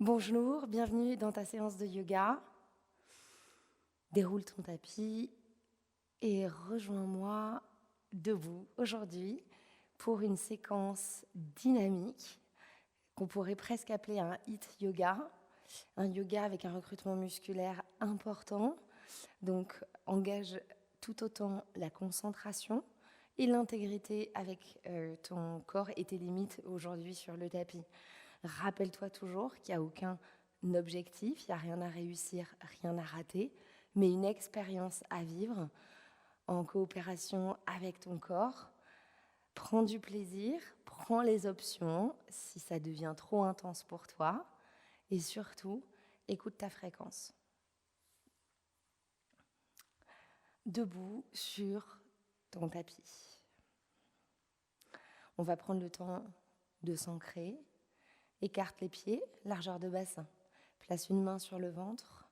Bonjour, bienvenue dans ta séance de yoga. Déroule ton tapis et rejoins-moi debout aujourd'hui pour une séquence dynamique qu'on pourrait presque appeler un HIIT yoga, un yoga avec un recrutement musculaire important, donc engage tout autant la concentration et l'intégrité avec ton corps et tes limites aujourd'hui sur le tapis. Rappelle-toi toujours qu'il n'y a aucun objectif, il n'y a rien à réussir, rien à rater, mais une expérience à vivre en coopération avec ton corps. Prends du plaisir, prends les options si ça devient trop intense pour toi et surtout, écoute ta fréquence. Debout sur ton tapis. On va prendre le temps de s'ancrer. Écarte les pieds, largeur de bassin. Place une main sur le ventre,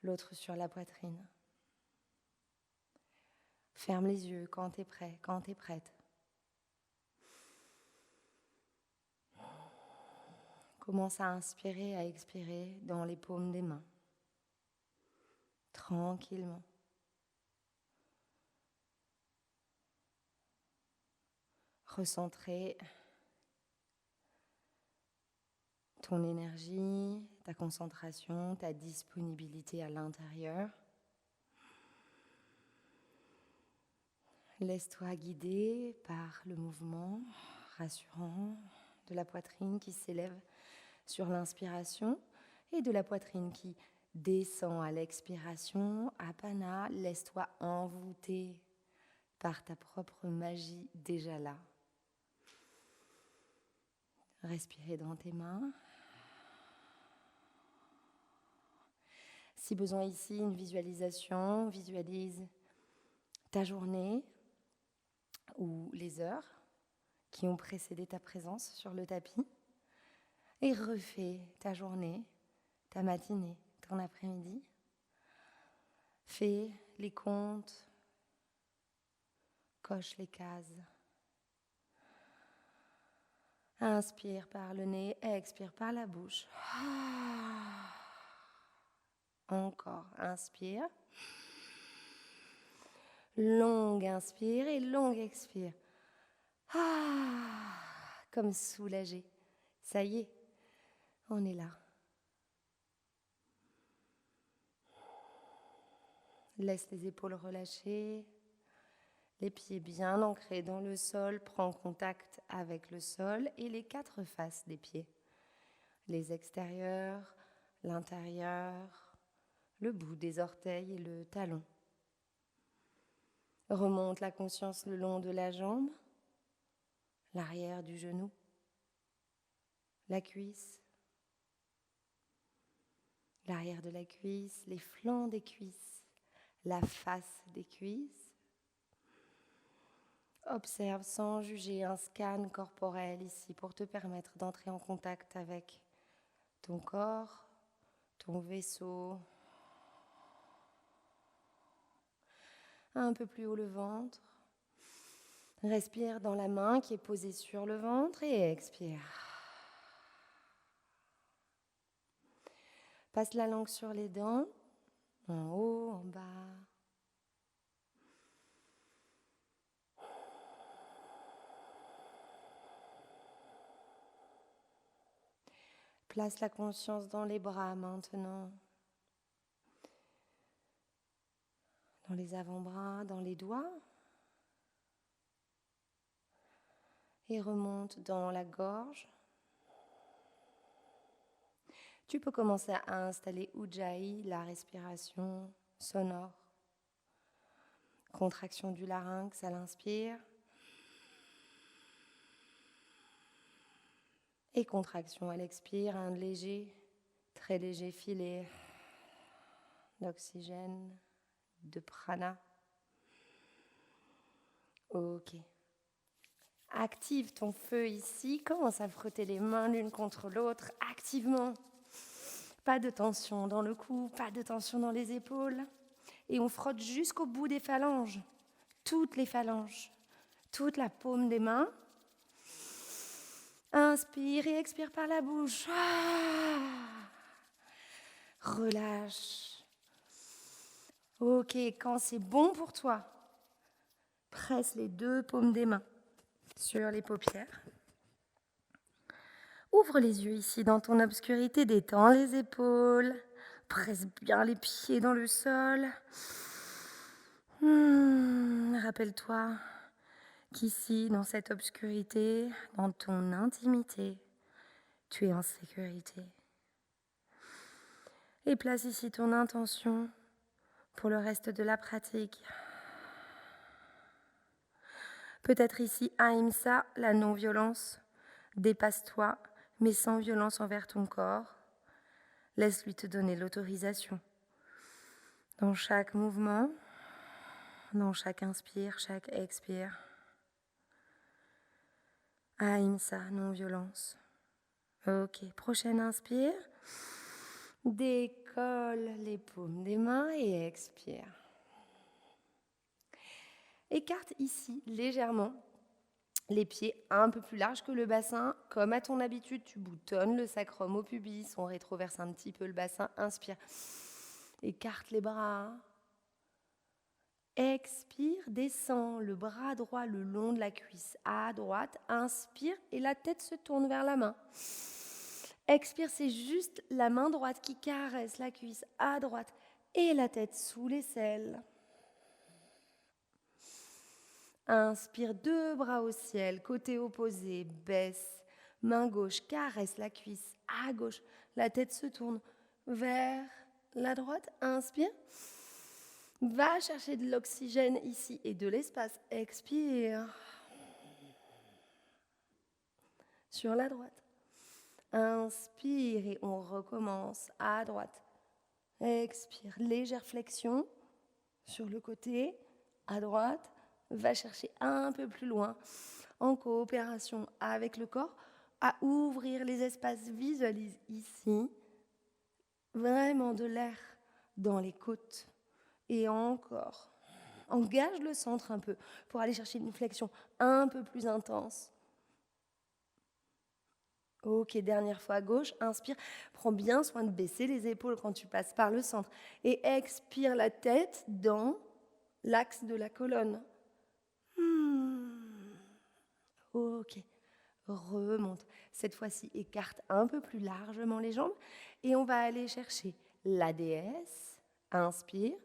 l'autre sur la poitrine. Ferme les yeux quand tu es prêt, quand tu es prête. Commence à inspirer, à expirer dans les paumes des mains. Tranquillement. Recentrer ton énergie, ta concentration, ta disponibilité à l'intérieur. Laisse-toi guider par le mouvement rassurant de la poitrine qui s'élève sur l'inspiration et de la poitrine qui descend à l'expiration. Apana, laisse-toi envoûter par ta propre magie déjà là. Respirez dans tes mains. Si besoin ici, une visualisation, visualise ta journée ou les heures qui ont précédé ta présence sur le tapis et refais ta journée, ta matinée, ton après-midi. Fais les comptes, coche les cases. Inspire par le nez, expire par la bouche. Encore, inspire. Longue inspire et longue expire. Comme soulagé. Ça y est, on est là. Laisse les épaules relâchées, les pieds bien ancrés dans le sol, prends contact avec le sol et les quatre faces des pieds. Les extérieurs, l'intérieur, le bout des orteils et le talon. Remonte la conscience le long de la jambe, l'arrière du genou, la cuisse, l'arrière de la cuisse, les flancs des cuisses, la face des cuisses. Observe sans juger un scan corporel ici pour te permettre d'entrer en contact avec ton corps, ton vaisseau. Un peu plus haut le ventre. Respire dans la main qui est posée sur le ventre et expire. Passe la langue sur les dents, en haut, en bas. Place la conscience dans les bras maintenant, dans les avant-bras, dans les doigts. Et remonte dans la gorge. Tu peux commencer à installer Ujjayi, la respiration sonore. Contraction du larynx à l'inspire. Et contraction à l'expire, un léger, très léger filet d'oxygène, de prana. Ok. Active ton feu ici, commence à frotter les mains l'une contre l'autre, activement. Pas de tension dans le cou, pas de tension dans les épaules. Et on frotte jusqu'au bout des phalanges, toutes les phalanges, toute la paume des mains. Inspire et expire par la bouche. Relâche. Ok, quand c'est bon pour toi, presse les 2 paumes des mains sur les paupières. Ouvre les yeux ici dans ton obscurité, détends les épaules, presse bien les pieds dans le sol. Rappelle-toi qu'ici, dans cette obscurité, dans ton intimité, tu es en sécurité. Et place ici ton intention pour le reste de la pratique. Peut-être ici, Ahimsa, la non-violence. Dépasse-toi, mais sans violence envers ton corps. Laisse-lui te donner l'autorisation. Dans chaque mouvement, dans chaque inspire, chaque expire. Ahimsa, non-violence. Ok, prochaine inspire. Décolle les paumes des mains et expire. Écarte ici légèrement les pieds un peu plus larges que le bassin. Comme à ton habitude, tu boutonnes le sacrum au pubis, on rétroverse un petit peu le bassin. Inspire. Écarte les bras. Expire, descends le bras droit le long de la cuisse à droite. Inspire et la tête se tourne vers la main. Expire, c'est juste la main droite qui caresse la cuisse à droite et la tête sous l'aisselle. Inspire, 2 bras au ciel, côté opposé, baisse. Main gauche caresse la cuisse à gauche. La tête se tourne vers la droite. Inspire. Va chercher de l'oxygène ici et de l'espace. Expire. Sur la droite. Inspire et on recommence à droite. Expire, légère flexion sur le côté, à droite. Va chercher un peu plus loin, en coopération avec le corps, à ouvrir les espaces. Visualise ici vraiment de l'air dans les côtes. Et encore, engage le centre un peu pour aller chercher une flexion un peu plus intense. Ok, dernière fois à gauche, inspire, prends bien soin de baisser les épaules quand tu passes par le centre et expire la tête dans l'axe de la colonne. Ok, remonte. Cette fois-ci, écarte un peu plus largement les jambes et on va aller chercher la déesse. Inspire,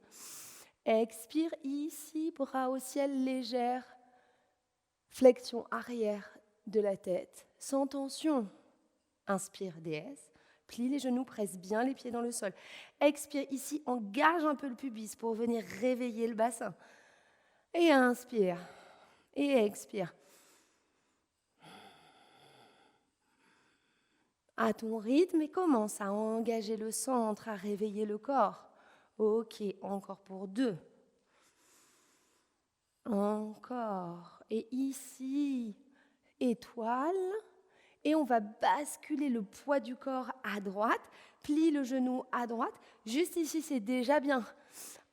expire ici, bras au ciel, légère flexion arrière de la tête, sans tension. Inspire, déesse. Plie les genoux, presse bien les pieds dans le sol. Expire ici, engage un peu le pubis pour venir réveiller le bassin. Et inspire. Et expire. À ton rythme et commence à engager le centre, à réveiller le corps. Ok, encore pour 2. Encore. Et ici, étoile. Et on va basculer le poids du corps à droite. Plie le genou à droite. Juste ici, c'est déjà bien.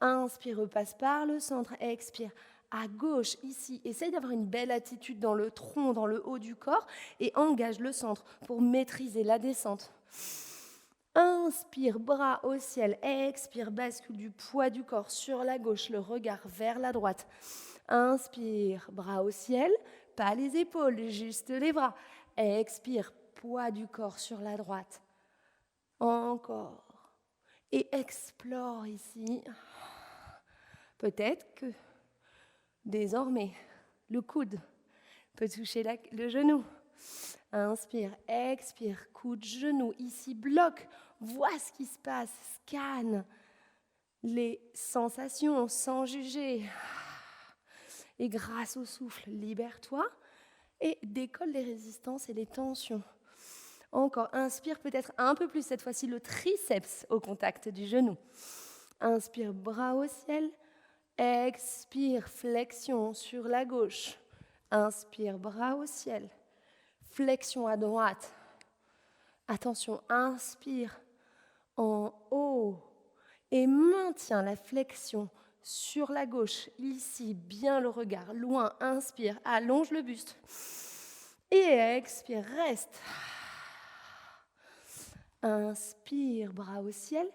Inspire, repasse par le centre. Expire. À gauche, ici. Essaye d'avoir une belle attitude dans le tronc, dans le haut du corps. Et engage le centre pour maîtriser la descente. Inspire, bras au ciel. Expire, bascule du poids du corps sur la gauche, le regard vers la droite. Inspire, bras au ciel. Pas les épaules, juste les bras. Expire, poids du corps sur la droite. Encore. Et explore ici. Peut-être que désormais, le coude peut toucher le genou. Inspire, expire, coude, genou. Ici, bloc. Vois ce qui se passe. Scanne les sensations sans juger. Et grâce au souffle, libère-toi et décolle les résistances et les tensions. Encore, inspire peut-être un peu plus, cette fois-ci le triceps au contact du genou. Inspire, bras au ciel. Expire, flexion sur la gauche. Inspire, bras au ciel. Flexion à droite. Attention, inspire en haut et maintiens la flexion sur la gauche. Ici, bien le regard, loin. Inspire, allonge le buste. Et expire, reste. Inspire, bras au ciel.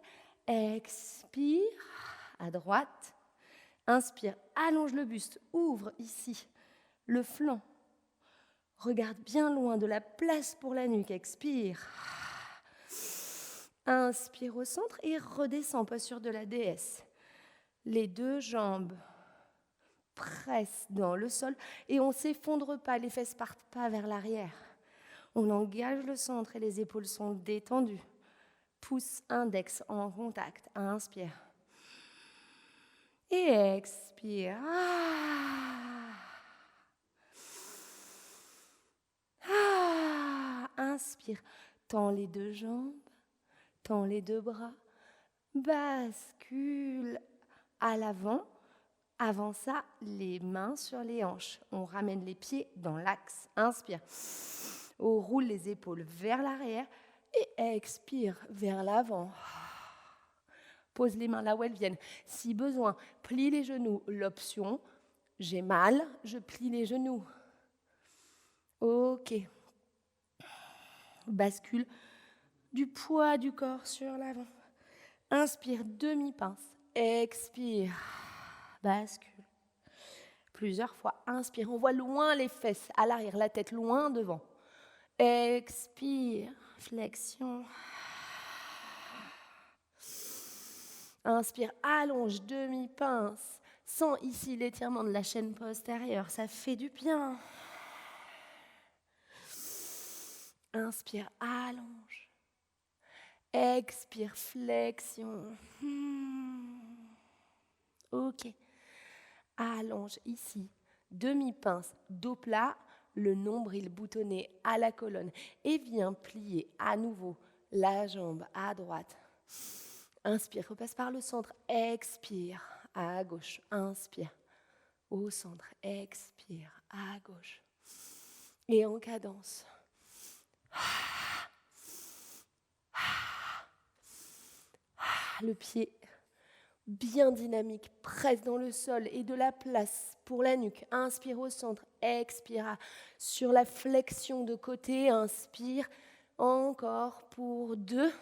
Expire, à droite. Inspire, allonge le buste, ouvre ici le flanc. Regarde bien loin, de la place pour la nuque. Expire. Inspire au centre et redescends, posture de la déesse. Les deux jambes pressent dans le sol et on ne s'effondre pas, les fesses ne partent pas vers l'arrière. On engage le centre et les épaules sont détendues. Pouce index en contact. Inspire. Et expire. Inspire. Tends les deux jambes. Tends les deux bras. Bascule à l'avant. Avant ça, les mains sur les hanches. On ramène les pieds dans l'axe. Inspire. On roule les épaules vers l'arrière et expire vers l'avant. Pose les mains là où elles viennent. Si besoin, plie les genoux. L'option, j'ai mal, je plie les genoux. Ok. Bascule du poids du corps sur l'avant. Inspire, demi-pince. Expire. Bascule. Plusieurs fois. Inspire. On voit loin les fesses à l'arrière, la tête loin devant. Expire. Flexion. Inspire. Allonge. Demi-pince. Sens ici l'étirement de la chaîne postérieure. Ça fait du bien. Inspire. Allonge. Expire. Flexion. Ok. Allonge ici, demi-pince, dos plat, le nombril boutonné à la colonne et viens plier à nouveau la jambe à droite. Inspire, repasse par le centre, expire, à gauche, inspire, au centre, expire, à gauche. Et en cadence. Le pied bien dynamique, presse dans le sol et de la place pour la nuque. Inspire au centre, expire sur la flexion de côté. Inspire, encore pour 2,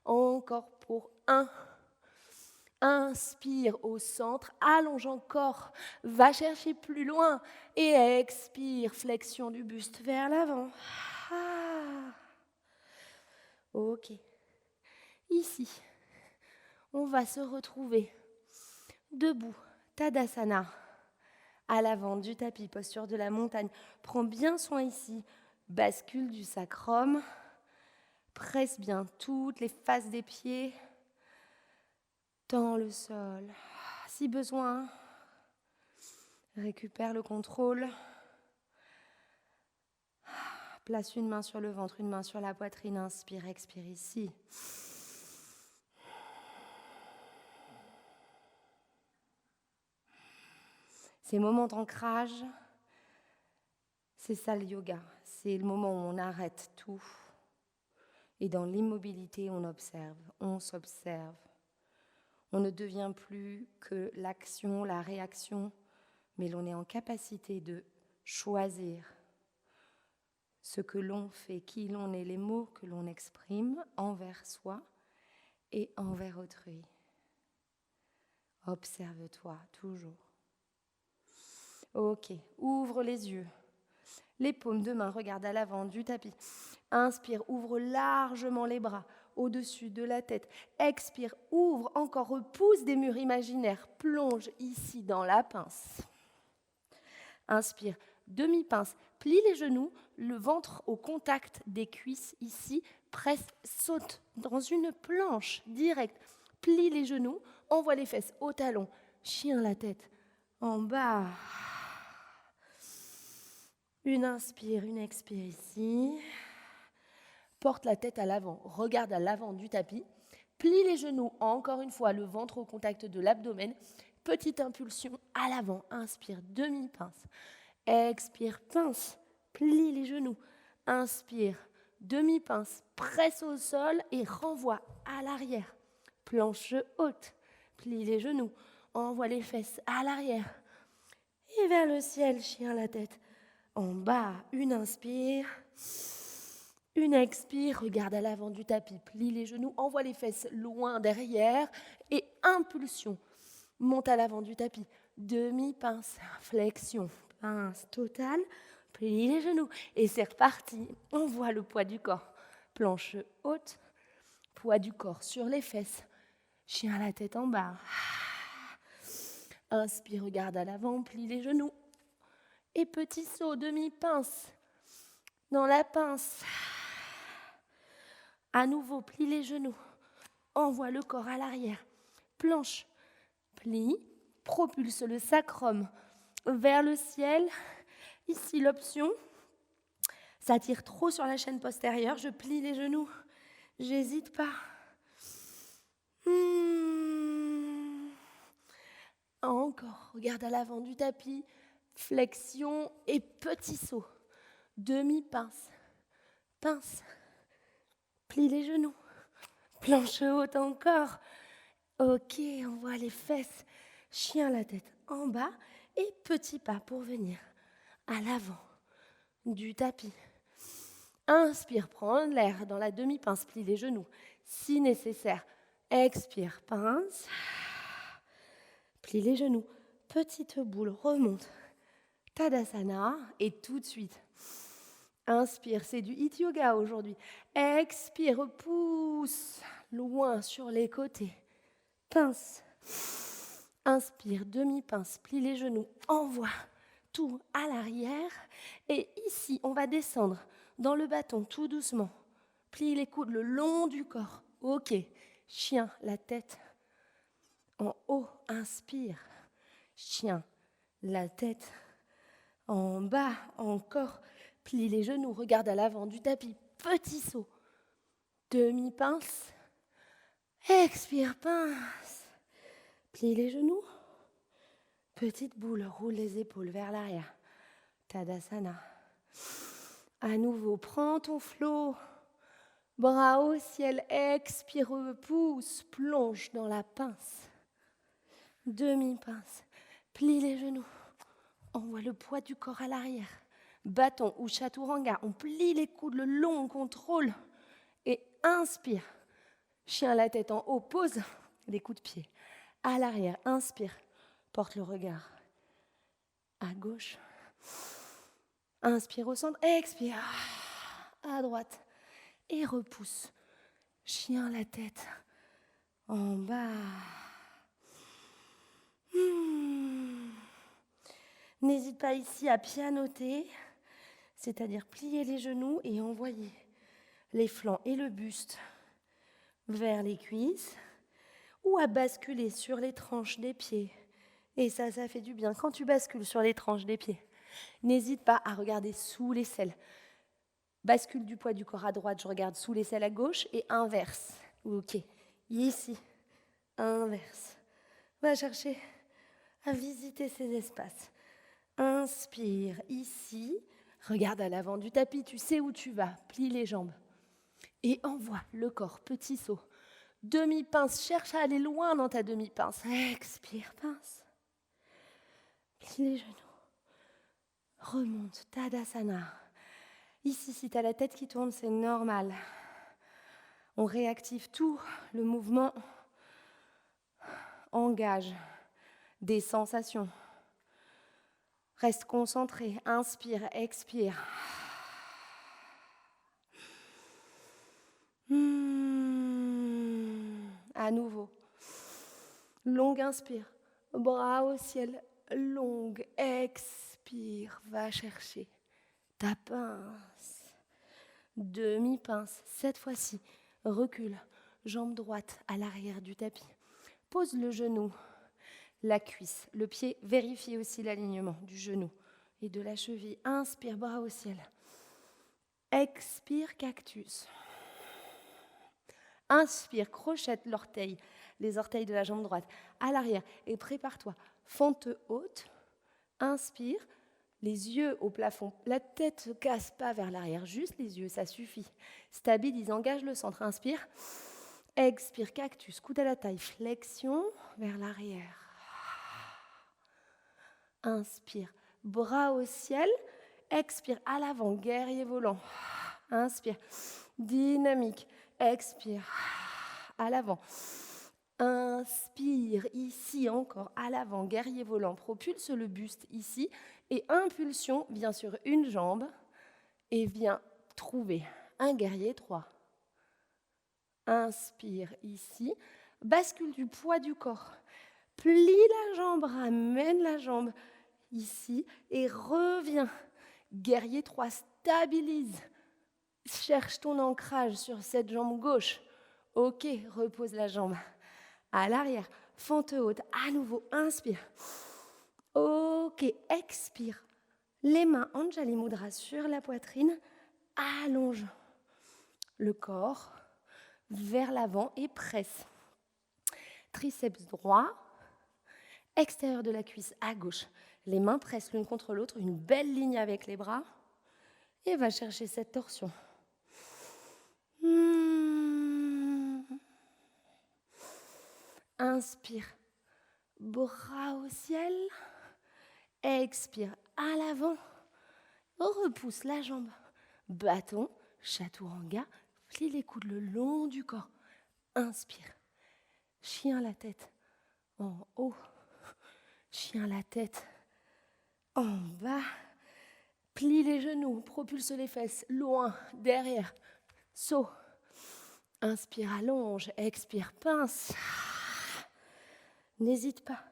encore pour 1. Inspire au centre, allonge encore, va chercher plus loin et expire, flexion du buste vers l'avant. Ok, ici. On va se retrouver debout, Tadasana, à l'avant du tapis, posture de la montagne. Prends bien soin ici, bascule du sacrum, presse bien toutes les faces des pieds, tends le sol. Si besoin, récupère le contrôle. Place une main sur le ventre, une main sur la poitrine, inspire, expire ici. Ces moments d'ancrage, c'est ça le yoga. C'est le moment où on arrête tout. Et dans l'immobilité, on observe, on s'observe. On ne devient plus que l'action, la réaction, mais l'on est en capacité de choisir ce que l'on fait, qui l'on est, les mots que l'on exprime envers soi et envers autrui. Observe-toi toujours. Ok, ouvre les yeux. Les paumes de main, regarde à l'avant du tapis. Inspire, ouvre largement les bras au-dessus de la tête. Expire, ouvre encore, repousse des murs imaginaires. Plonge ici dans la pince. Inspire, demi-pince, plie les genoux, le ventre au contact des cuisses ici. Presse, saute dans une planche directe. Plie les genoux, envoie les fesses au talon. Chien la tête en bas. Une inspire, une expire ici. Porte la tête à l'avant, regarde à l'avant du tapis. Plie les genoux, encore une fois, le ventre au contact de l'abdomen. Petite impulsion à l'avant, inspire, demi-pince. Expire, pince, plie les genoux. Inspire, demi-pince, presse au sol et renvoie à l'arrière. Planche haute, plie les genoux, envoie les fesses à l'arrière. Et vers le ciel, chien la tête. En bas, une inspire. Une expire, regarde à l'avant du tapis, plie les genoux, envoie les fesses loin derrière et impulsion. Monte à l'avant du tapis, demi-pince, flexion, pince totale, plie les genoux et c'est reparti. Envoie le poids du corps, planche haute, poids du corps sur les fesses, chien à la tête en bas. Inspire, regarde à l'avant, plie les genoux et petit saut, demi-pince, dans la pince. À nouveau, plie les genoux. Envoie le corps à l'arrière. Planche, plie, propulse le sacrum vers le ciel. Ici, l'option, ça tire trop sur la chaîne postérieure. Je plie les genoux. J'hésite pas. Encore, regarde à l'avant du tapis. Flexion et petit saut. Demi-pince. Pince. Plie les genoux. Planche haute encore. Ok, on voit les fesses. Chien la tête en bas. Et petit pas pour venir à l'avant du tapis. Inspire, prends l'air dans la demi-pince. Plie les genoux si nécessaire. Expire, pince. Plie les genoux. Petite boule, remonte. Tadasana. Et tout de suite. Inspire, c'est du Hit Yoga aujourd'hui. Expire, pousse loin sur les côtés. Pince. Inspire, demi-pince, plie les genoux, envoie tout à l'arrière. Et ici, on va descendre dans le bâton tout doucement. Plie les coudes le long du corps. Ok. Chien, la tête en haut. Inspire. Chien, la tête en bas. Encore. Plie les genoux, regarde à l'avant du tapis. Petit saut. Demi-pince. Expire, pince. Plie les genoux. Petite boule, roule les épaules vers l'arrière. Tadasana. À nouveau, prends ton flot. Bras au ciel, expire, pousse, plonge dans la pince. Demi-pince. Plie les genoux. Envoie le poids du corps à l'arrière. Bâton ou chaturanga, on plie les coudes le long, on contrôle. Et inspire. Chien la tête en haut, pose les coups de pied. À l'arrière, inspire. Porte le regard à gauche. Inspire au centre, expire. À droite. Et repousse. Chien la tête en bas. N'hésite pas ici à pianoter, c'est-à-dire plier les genoux et envoyer les flancs et le buste vers les cuisses ou à basculer sur les tranches des pieds. Et ça fait du bien. Quand tu bascules sur les tranches des pieds, n'hésite pas à regarder sous l'aisselle. Bascule du poids du corps à droite, je regarde sous l'aisselle à gauche et inverse. Ok, ici, inverse. Va chercher à visiter ces espaces. Inspire ici, regarde à l'avant du tapis, tu sais où tu vas, plie les jambes. Et envoie le corps, petit saut. Demi-pince, cherche à aller loin dans ta demi-pince. Expire, pince. Plie les genoux. Remonte, Tadasana. Ici, si tu as la tête qui tourne, c'est normal. On réactive tout le mouvement. Engage des sensations. Reste concentré. Inspire, expire. À nouveau. Longue inspire. Bras au ciel. Longue expire. Va chercher ta pince. Demi-pince. Cette fois-ci, recule. Jambe droite à l'arrière du tapis. Pose le genou, la cuisse, le pied. Vérifie aussi l'alignement du genou et de la cheville. Inspire, bras au ciel. Expire, cactus. Inspire, crochette l'orteil, les orteils de la jambe droite à l'arrière. Et prépare-toi, fente haute. Inspire, les yeux au plafond. La tête ne se casse pas vers l'arrière, juste les yeux, ça suffit. Stabilise, engage le centre. Inspire. Expire, cactus, coude à la taille, flexion vers l'arrière. Inspire, bras au ciel. Expire, à l'avant, guerrier volant. Inspire. Dynamique. Expire. À l'avant. Inspire. Ici encore. À l'avant. Guerrier volant. Propulse le buste ici. Et impulsion, bien sûr, une jambe. Et viens trouver un guerrier 3. Inspire ici. Bascule du poids du corps. Plie la jambe. Ramène la jambe ici. Et reviens. Guerrier 3. Stabilise. Cherche ton ancrage sur cette jambe gauche. Ok, repose la jambe à l'arrière. Fente haute, à nouveau, inspire. Ok, expire. Les mains Anjali Mudra sur la poitrine. Allonge le corps vers l'avant et presse. Triceps droit, extérieur de la cuisse à gauche. Les mains pressent l'une contre l'autre, une belle ligne avec les bras. Et va chercher cette torsion. Inspire, bras au ciel. Expire, à l'avant. Repousse la jambe. Bâton, chaturanga. Plie les coudes le long du corps. Inspire. Chien la tête en haut. Chien la tête en bas. Plie les genoux, propulse les fesses loin, derrière. Saut. Inspire, allonge. Expire, pince. N'hésite pas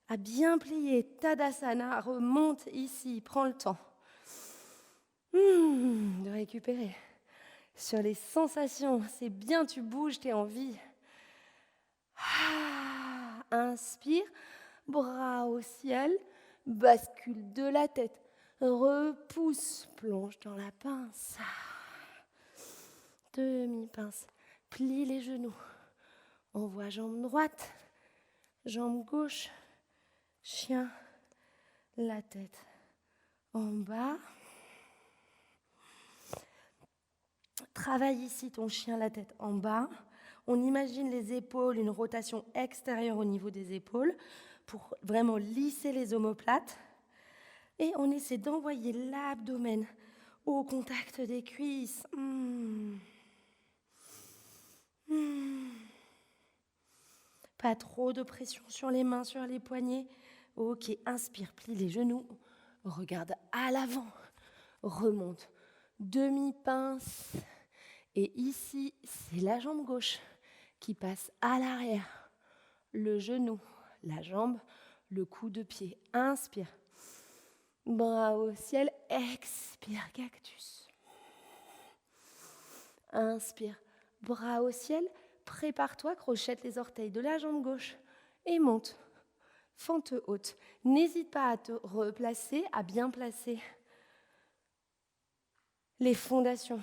à bien plier. Tadasana, remonte ici, prends le temps de récupérer. Sur les sensations, c'est bien, tu bouges, tu es en vie. Inspire, bras au ciel, bascule de la tête, repousse, plonge dans la pince. Demi-pince, plie les genoux, envoie jambe droite, jambe gauche, chien, la tête en bas. Travaille ici ton chien, la tête en bas. On imagine les épaules, une rotation extérieure au niveau des épaules pour vraiment lisser les omoplates. Et on essaie d'envoyer l'abdomen au contact des cuisses. Pas trop de pression sur les mains, sur les poignets. Ok, inspire, plie les genoux. Regarde à l'avant. Remonte. Demi-pince. Et ici, c'est la jambe gauche qui passe à l'arrière. Le genou, la jambe, le coup de pied. Inspire. Bras au ciel. Expire, cactus. Inspire. Bras au ciel. Prépare-toi, crochette les orteils de la jambe gauche et monte. Fente haute. N'hésite pas à te replacer, à bien placer les fondations.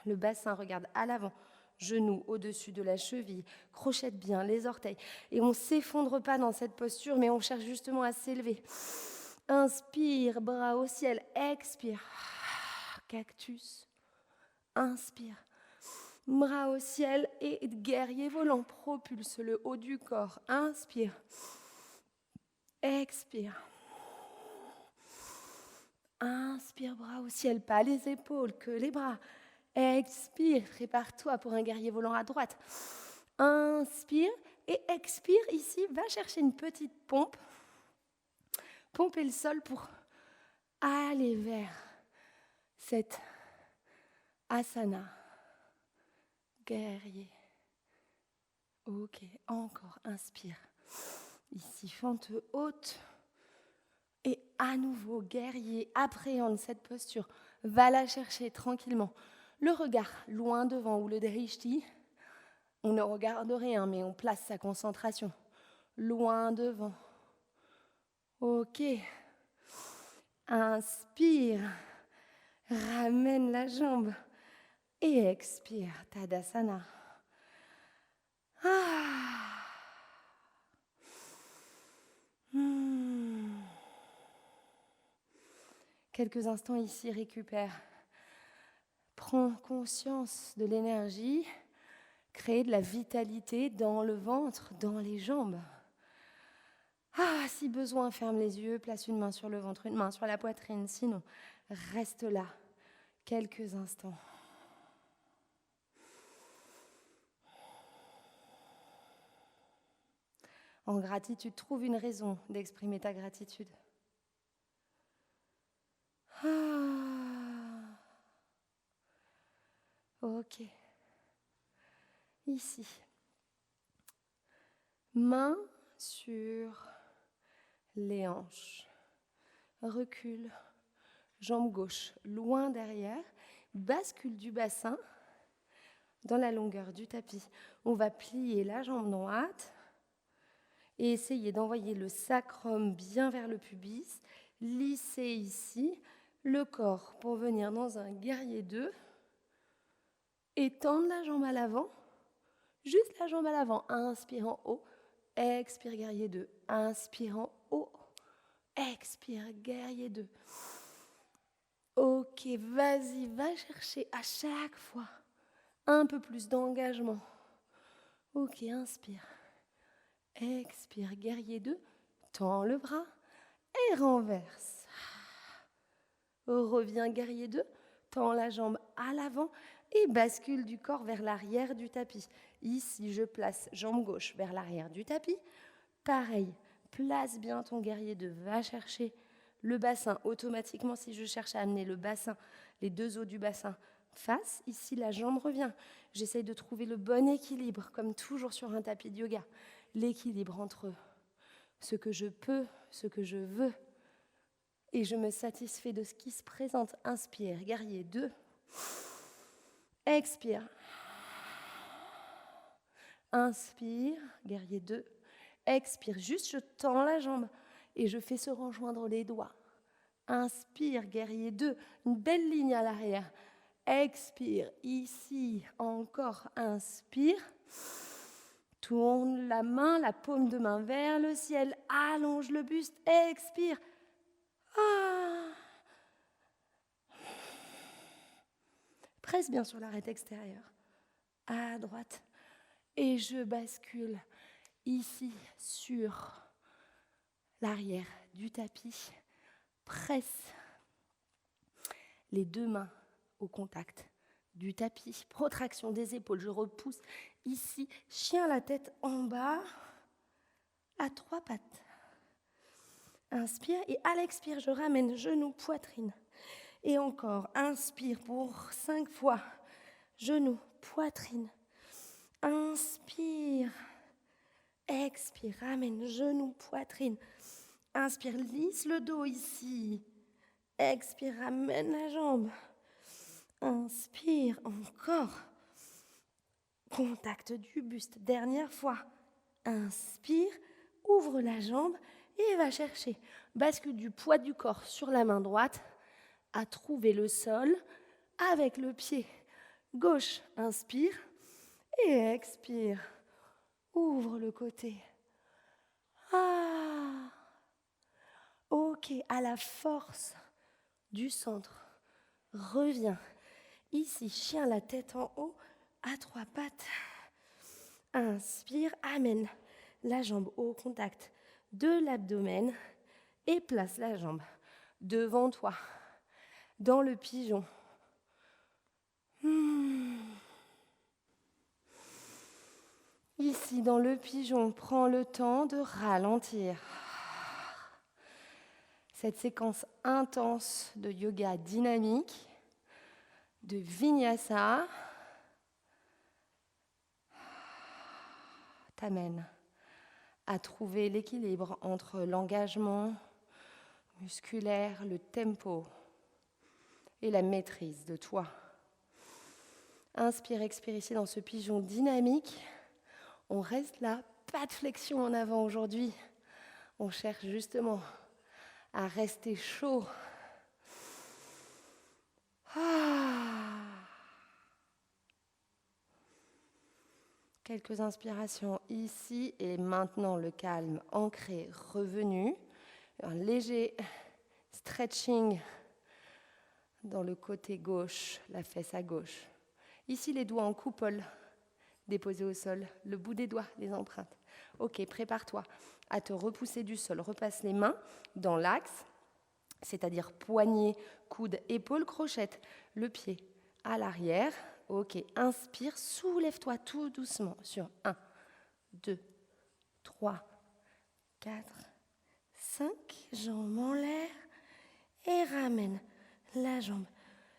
Le bassin, regarde à l'avant. Genoux au-dessus de la cheville. Crochette bien les orteils. Et on ne s'effondre pas dans cette posture, mais on cherche justement à s'élever. Inspire, bras au ciel. Expire. Cactus. Inspire. Bras au ciel et guerrier volant. Propulse le haut du corps. Inspire. Expire. Inspire, bras au ciel. Pas les épaules, que les bras. Expire. Prépare-toi pour un guerrier volant à droite. Inspire et expire. Ici, va chercher une petite pompe. Pomper le sol pour aller vers cette asana. Guerrier. Ok, encore, inspire. Ici, fente haute. Et à nouveau, guerrier, appréhende cette posture. Va la chercher tranquillement. Le regard loin devant ou le drishti. On ne regarde rien, mais on place sa concentration. Loin devant. Ok. Inspire. Ramène la jambe. Et expire, Tadasana. Quelques instants ici, récupère. Prends conscience de l'énergie. Crée de la vitalité dans le ventre, dans les jambes. Si besoin, ferme les yeux, place une main sur le ventre, une main sur la poitrine. Sinon, reste là quelques instants. En gratitude, trouve une raison d'exprimer ta gratitude. Ok. Ici. Main sur les hanches. Recule. Jambe gauche loin derrière. Bascule du bassin dans la longueur du tapis. On va plier la jambe droite et essayer d'envoyer le sacrum bien vers le pubis. Lisser ici le corps pour venir dans un guerrier 2. Étendre la jambe à l'avant. Juste la jambe à l'avant. Inspire en haut. Expire, guerrier 2. Inspire en haut. Expire, guerrier 2. Ok, vas-y, va chercher à chaque fois un peu plus d'engagement. Ok, inspire. Expire, guerrier 2. Tends le bras et renverse. Reviens, guerrier 2. Tends la jambe à l'avant et bascule du corps vers l'arrière du tapis. Ici, je place jambe gauche vers l'arrière du tapis. Pareil, place bien ton guerrier 2. Va chercher le bassin. Automatiquement, si je cherche à amener le bassin, les deux os du bassin face, ici, la jambe revient. J'essaye de trouver le bon équilibre, comme toujours sur un tapis de yoga. L'équilibre entre ce que je peux, ce que je veux, et je me satisfais de ce qui se présente. Inspire, guerrier 2. Expire. Inspire, guerrier 2. Expire, juste je tends la jambe et je fais se rejoindre les doigts. Inspire, guerrier 2. Une belle ligne à l'arrière. Expire, ici, encore, inspire. Tourne la main, la paume de main vers le ciel. Allonge le buste, expire. Presse bien sur l'arête extérieure. À droite. Et je bascule ici sur l'arrière du tapis. Presse les deux mains au contact du tapis. Protraction des épaules. Je repousse ici. Chien la tête en bas. À 3 pattes. Inspire et à l'expire, je ramène genou, poitrine. Et encore, inspire pour 5 fois. Genou, poitrine. Inspire. Expire, ramène genou, poitrine. Inspire, lisse le dos ici. Expire, ramène la jambe. Inspire, encore. Contact du buste, dernière fois. Inspire, ouvre la jambe et va chercher. Bascule du poids du corps sur la main droite à trouver le sol avec le pied gauche. Inspire et expire. Ouvre le côté. Ok, à la force du centre. Reviens. Ici, chien la tête en haut, à 3 pattes. Inspire, amène la jambe au contact de l'abdomen et place la jambe devant toi, dans le pigeon. Ici, dans le pigeon, prends le temps de ralentir. Cette séquence intense de yoga dynamique, de vinyasa, t'amène à trouver l'équilibre entre l'engagement musculaire, le tempo et la maîtrise de toi. Inspire, expire ici dans ce pigeon dynamique. On reste là, pas de flexion en avant aujourd'hui. On cherche justement à rester chaud. Quelques inspirations ici et maintenant le calme ancré, revenu. Un léger stretching dans le côté gauche, la fesse à gauche. Ici les doigts en coupole déposés au sol, le bout des doigts, les empreintes. Ok, prépare-toi à te repousser du sol. Repasse les mains dans l'axe, c'est-à-dire poignet, coude, épaule, crochette, le pied à l'arrière. Ok, inspire, soulève-toi tout doucement sur 1, 2, 3, 4, 5, jambes en l'air et ramène la jambe.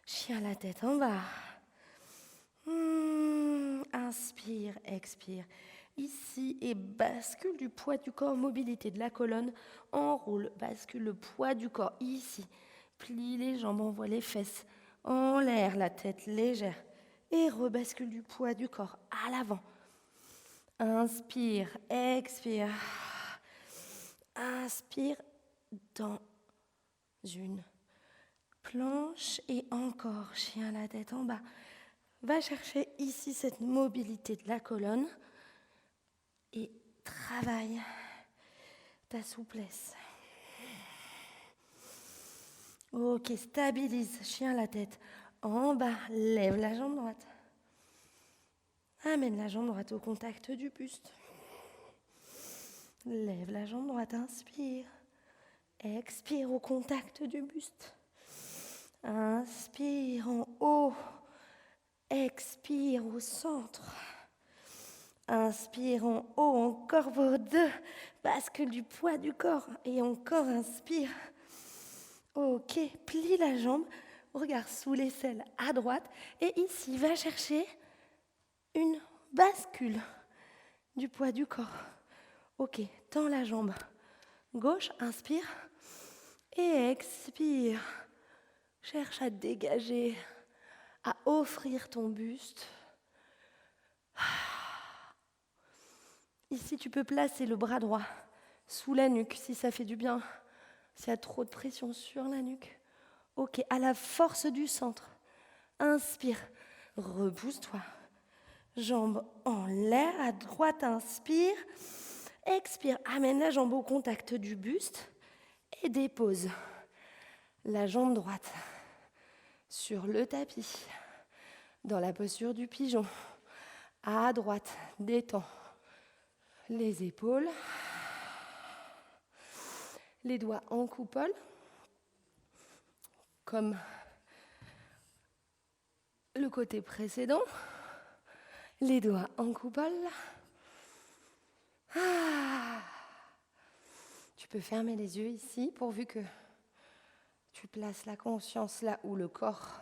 Chien la tête en bas. Inspire, expire. Ici, et bascule du poids du corps, mobilité de la colonne. Enroule, bascule le poids du corps. Ici, plie les jambes, envoie les fesses en l'air, la tête légère. Et rebascule du poids du corps à l'avant. Inspire, expire. Inspire dans une planche et encore, chien la tête en bas. Va chercher ici cette mobilité de la colonne et travaille ta souplesse. Ok, stabilise, chien la tête en bas, lève la jambe droite. Amène la jambe droite au contact du buste. Lève la jambe droite, inspire. Expire au contact du buste. Inspire en haut. Expire au centre. Inspire en haut, encore pour 2. Bascule du poids du corps. Et encore, inspire. Ok, plie la jambe. Regarde sous l'aisselle à droite. Et ici, va chercher une bascule du poids du corps. Ok, tends la jambe gauche, inspire. Et expire. Cherche à dégager, à offrir ton buste. Ici, tu peux placer le bras droit sous la nuque si ça fait du bien, s'il y a trop de pression sur la nuque. Ok, à la force du centre. Inspire, repousse-toi. Jambe en l'air, à droite, inspire. Expire, amène la jambe au contact du buste et dépose la jambe droite sur le tapis, dans la posture du pigeon. À droite, détends les épaules, les doigts en coupole, comme le côté précédent, les doigts en coupole. Tu peux fermer les yeux ici, pourvu que tu places la conscience là où le corps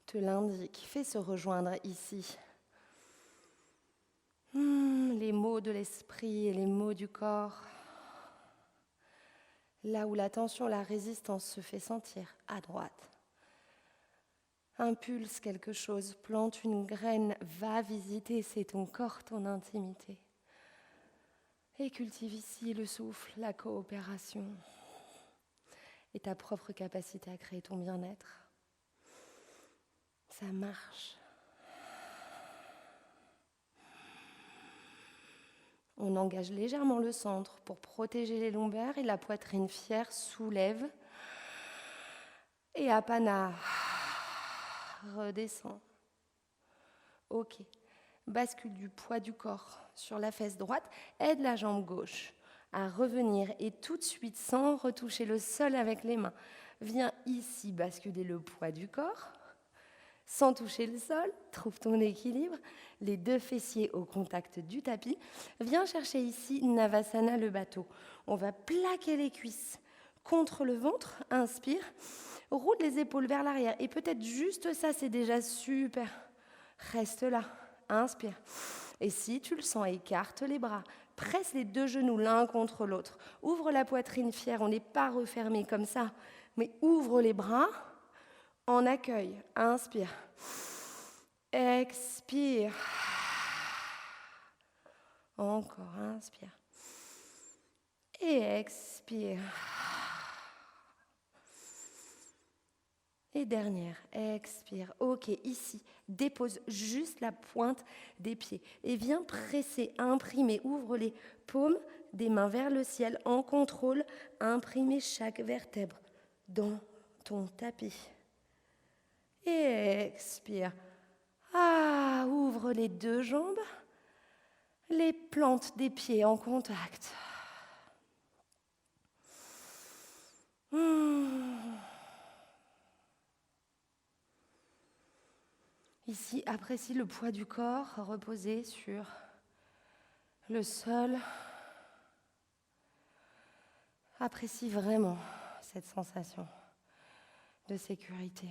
te l'indique. Fais se rejoindre ici les mots de l'esprit et les mots du corps. Là où la tension, la résistance se fait sentir, à droite. Impulse quelque chose, plante une graine, va visiter, c'est ton corps, ton intimité. Et cultive ici le souffle, la coopération et ta propre capacité à créer ton bien-être. Ça marche. On engage légèrement le centre pour protéger les lombaires et la poitrine fière soulève. Et apana, redescend. Ok, bascule du poids du corps sur la fesse droite, aide la jambe gauche à revenir et tout de suite, sans retoucher le sol avec les mains, viens ici basculer le poids du corps. Sans toucher le sol, trouve ton équilibre, les 2 fessiers au contact du tapis. Viens chercher ici Navasana, le bateau. On va plaquer les cuisses contre le ventre, inspire, roule les épaules vers l'arrière. Et peut-être juste ça, c'est déjà super. Reste là, inspire. Et si tu le sens, écarte les bras, presse les 2 genoux l'un contre l'autre. Ouvre la poitrine fière, on n'est pas refermé comme ça, mais ouvre les bras. En accueil, inspire, expire, encore, inspire, et expire, et dernière, expire, ok, ici, dépose juste la pointe des pieds, et viens presser, imprimer, ouvre les paumes des mains vers le ciel, en contrôle, imprimer chaque vertèbre dans ton tapis. Et expire. Ouvre les 2 jambes, les plantes des pieds en contact. Ici, apprécie le poids du corps reposé sur le sol. Apprécie vraiment cette sensation de sécurité.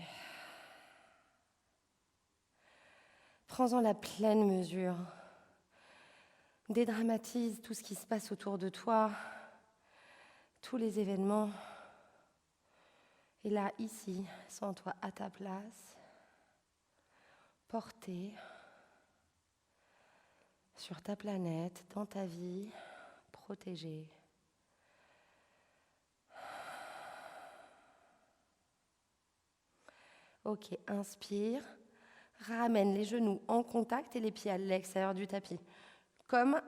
Prends-en la pleine mesure. Dédramatise tout ce qui se passe autour de toi, tous les événements. Et là, ici, sens-toi à ta place, porté sur ta planète, dans ta vie, protégé. Ok, inspire. Ramène les genoux en contact et les pieds à l'extérieur du tapis. Comme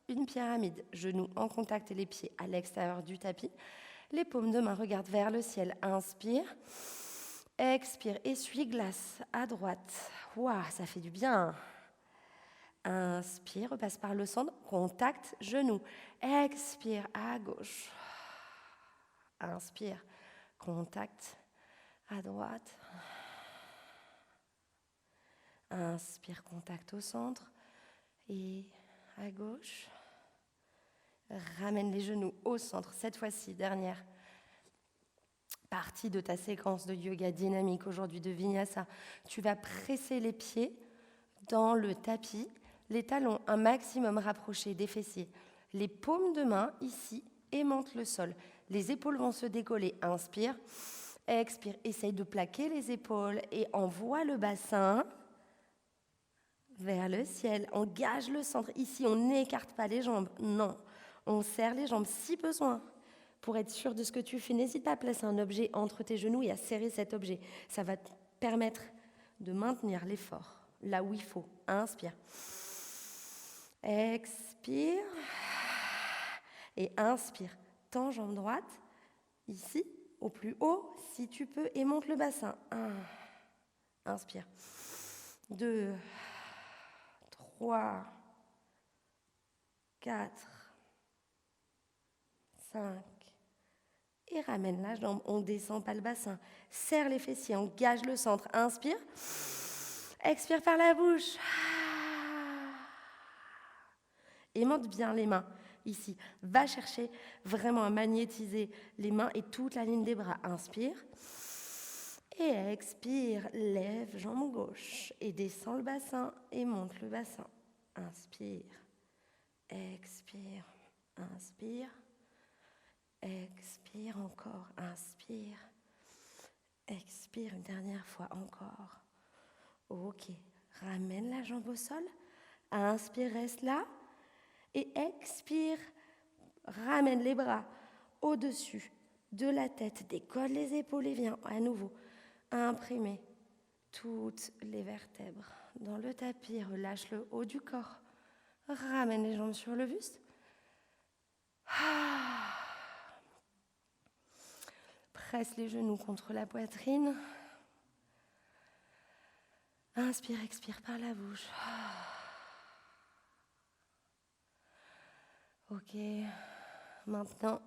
une pyramide. Genoux en contact et les pieds à l'extérieur du tapis. Les paumes de main regardent vers le ciel. Inspire. Expire. Essuie-glace à droite. Waouh, ça fait du bien. Inspire. Repasse par le centre. Contact. Genoux. Expire à gauche. Inspire. Contact à droite. Inspire, contact au centre et à gauche. Ramène les genoux au centre. Cette fois-ci, dernière partie de ta séquence de yoga dynamique aujourd'hui de Vinyasa. Tu vas presser les pieds dans le tapis, les talons un maximum rapprochés des fessiers. Les paumes de main ici aimantent le sol. Les épaules vont se décoller. Inspire, expire. Essaye de plaquer les épaules et envoie le bassin vers le ciel. On gage le centre. Ici, on n'écarte pas les jambes. Non, on serre les jambes si besoin. Pour être sûr de ce que tu fais, n'hésite pas à placer un objet entre tes genoux et à serrer cet objet. Ça va te permettre de maintenir l'effort là où il faut. Inspire. Expire. Et inspire. Tends jambe droite. Ici, au plus haut, si tu peux, et monte le bassin. 1. Inspire. 2. 3, 4, 5. Et ramène la jambe. On ne descend pas le bassin. Serre les fessiers, on gage le centre. Inspire. Expire par la bouche. Aimante bien les mains. Ici, va chercher vraiment à magnétiser les mains et toute la ligne des bras. Inspire. Et expire, lève jambe gauche et descends le bassin et monte le bassin. Inspire, expire, inspire, expire encore, inspire, expire une dernière fois encore. Ok, ramène la jambe au sol, inspire, reste là et expire, ramène les bras au-dessus de la tête, décolle les épaules et viens à nouveau. Imprimer toutes les vertèbres dans le tapis. Relâche le haut du corps. Ramène les jambes sur le buste. Presse les genoux contre la poitrine. Inspire, expire par la bouche. Ok. Maintenant,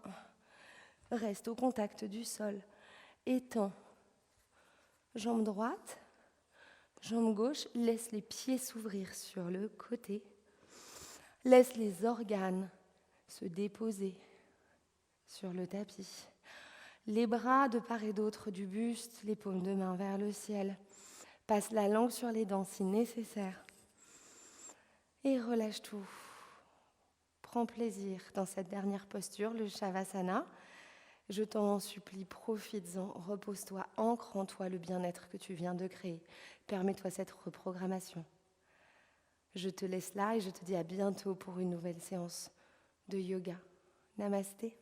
reste au contact du sol. Étends. Jambe droite, jambe gauche, laisse les pieds s'ouvrir sur le côté. Laisse les organes se déposer sur le tapis. Les bras de part et d'autre du buste, les paumes de main vers le ciel. Passe la langue sur les dents si nécessaire. Et relâche tout. Prends plaisir dans cette dernière posture, le Shavasana. Je t'en supplie, profites-en, repose-toi, ancre en toi le bien-être que tu viens de créer. Permets-toi cette reprogrammation. Je te laisse là et je te dis à bientôt pour une nouvelle séance de yoga. Namasté.